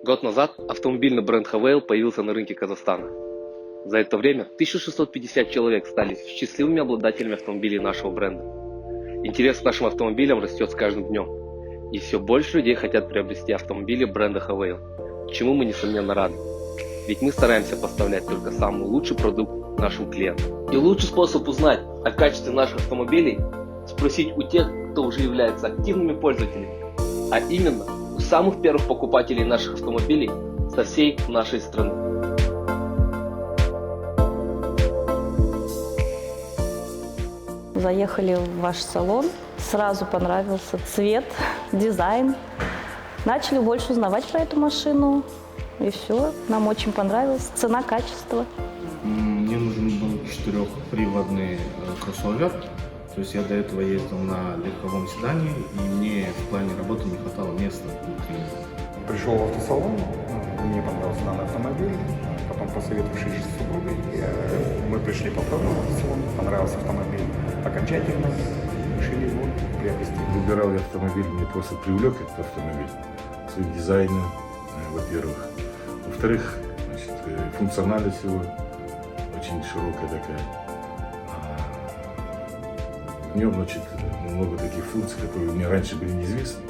Год назад автомобильный бренд Haval появился на рынке Казахстана. За это время 1650 человек стали счастливыми обладателями автомобилей нашего бренда. Интерес к нашим автомобилям растет с каждым днем. И все больше людей хотят приобрести автомобили бренда Haval, чему мы несомненно рады. Ведь мы стараемся поставлять только самый лучший продукт нашим клиентам. И лучший способ узнать о качестве наших автомобилей – спросить у тех, кто уже является активными пользователями, а именно у самых первых покупателей наших автомобилей со всей нашей страны. Заехали в ваш салон, сразу понравился цвет, дизайн. Начали больше узнавать про эту машину, и все, нам очень понравилось. Цена, качество. Мне нужен был 4-приводный кроссовер. То есть я до этого ездил на легковом седане, и мне в плане работы не хватало места внутри. Пришел в автосалон, мне понравился данный автомобиль, потом посоветовавшись с супругой, мы пришли повторно в автосалон, понравился автомобиль окончательно, решили его приобрести. Выбирал я автомобиль, мне просто привлек этот автомобиль своим дизайном, во-первых. Во-вторых, функциональность его очень широкая такая. В нем, много таких функций, которые мне раньше были неизвестны.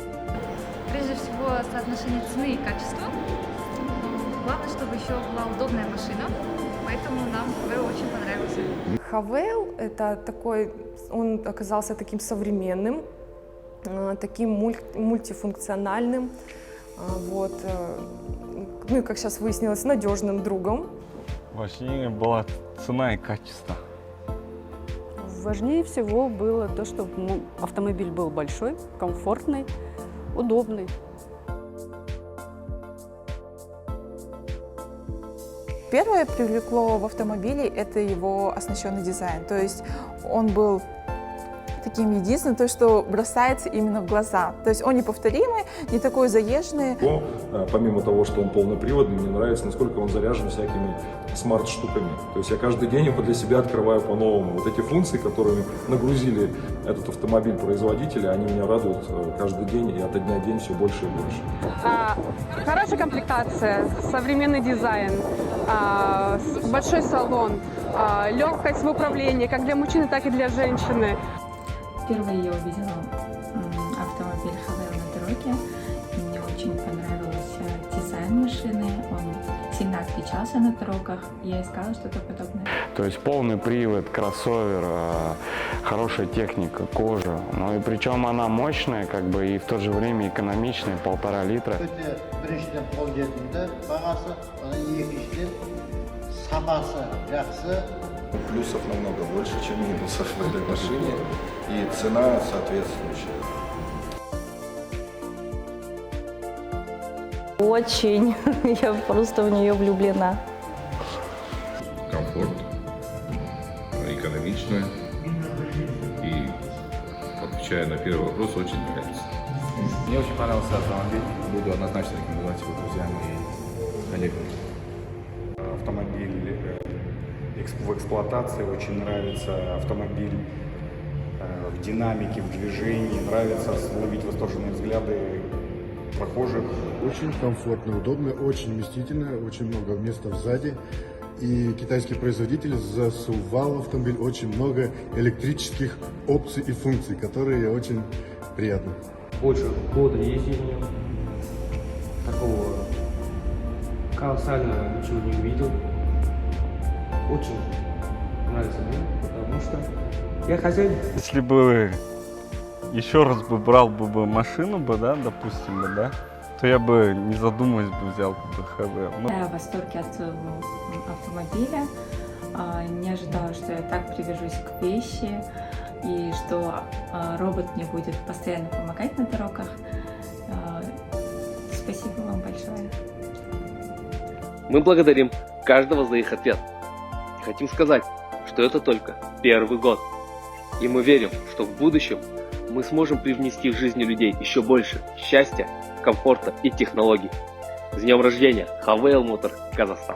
Прежде всего, соотношение цены и качества. Главное, чтобы еще была удобная машина, поэтому нам Haval очень понравился. Haval — это такой, он оказался таким современным, таким мультифункциональным, вот, ну и, как сейчас выяснилось, надежным другом. Важнее была цена и качество. Важнее всего было то, чтобы автомобиль был большой, комфортный, удобный. Первое привлекло в автомобиле — это его оснащенный дизайн. То есть он был таким единственным, то, что бросается именно в глаза. То есть он неповторимый, не такой заезженный. Помимо того, что он полноприводный, мне нравится, насколько он заряжен всякими смарт-штуками. То есть я каждый день его для себя открываю по-новому. Вот эти функции, которые нагрузили этот автомобиль производителя, они меня радуют каждый день, и ото дня в день все больше и больше. Хорошая комплектация, современный дизайн, большой салон, легкость в управлении, как для мужчины, так и для женщины. Впервые я увидела автомобиль Haval на дороге. Мне очень понравился дизайн машины. Он сильно отличался на дорогах. Я искала что-то подобное. То есть полный привод, кроссовер, хорошая техника, кожа. Ну и причем она мощная, и в то же время экономичная, 1,5 литра. Плюсов намного больше, чем минусов в этой машине, и цена соответствующая. Очень, я просто в нее влюблена. Комфорт, экономичная и, отвечая на первый вопрос, очень нравится. Мне очень понравился автомобиль, буду однозначно рекомендовать его друзьям и коллегам. Автомобиль в эксплуатации, очень нравится автомобиль в динамике, в движении, нравится ловить восторженные взгляды прохожих. Очень комфортно, удобно, очень вместительно, очень много места сзади. И китайский производитель засувал в автомобиль очень много электрических опций и функций, которые очень приятны. Больше года ездил в нем, такого колоссального ничего не увидел. Очень нравится мне, потому что я хозяин. Если бы еще раз брал бы машину, допустим, то я бы, не задумываясь, взял бы Haval. Я в восторге от своего автомобиля. Не ожидала, что я так привяжусь к вещи и что робот мне будет постоянно помогать на дорогах. Спасибо вам большое. Мы благодарим каждого за их ответ. Хотим сказать, что это только первый год. И мы верим, что в будущем мы сможем привнести в жизни людей еще больше счастья, комфорта и технологий. С днем рождения, Haval Motor, Казахстан!